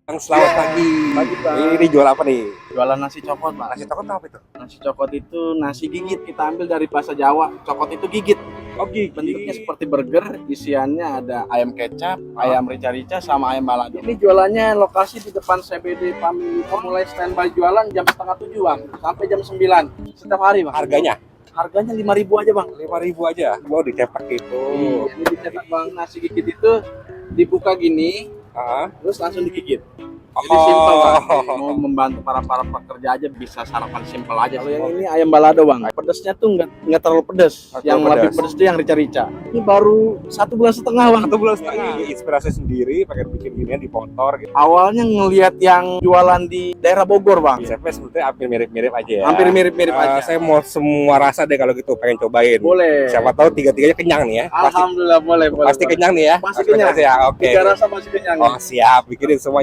Selamat pagi. Pagi, Bang. Ini jual apa nih? Jualan nasi cokot, Pak. Nasi cokot apa itu? Nasi cokot itu nasi gigit, kita ambil dari bahasa Jawa. Cokot itu gigit. Oh, gigi. Bentuknya seperti burger, isiannya ada ayam kecap, ayam rica-rica, sama ayam balado. Ini jualannya lokasi di depan CBD Pamilito, mulai standby jualan jam setengah 7, Bang, sampai jam 9. Setiap hari, Bang. Harganya? Harganya 5.000 aja, Bang. 5.000 aja. Mau dicetak gitu. Ini dicetak, Bang. Nasi gigit itu dibuka gini, Ah. terus langsung digigit. Jadi simpel, Bang. Oh. Mau membantu para pekerja aja bisa sarapan simpel aja. Kalau yang ini ayam balado, Bang. Pedesnya tuh nggak terlalu pedes. Nggak Yang terlalu lebih pedas. pedes tuh yang rica-rica. Ini baru 1,5 bulan, Bang. 1,5 bulan. Inspirasi sendiri, pengen bikin ginian di motor gitu. Awalnya ngelihat yang jualan di daerah Bogor, Bang. Konsepnya sebetulnya hampir mirip-mirip aja ya. Hampir mirip-mirip aja. Saya mau semua rasa deh kalau gitu, pengen cobain. Boleh. Siapa tahu tiga-tiganya kenyang nih ya. Pasti, Alhamdulillah boleh. pasti kenyang nih ya. Pasti kenyang. Ya, oke. 3 rasa masih kenyang. Oh, siap. Bikinin semuanya.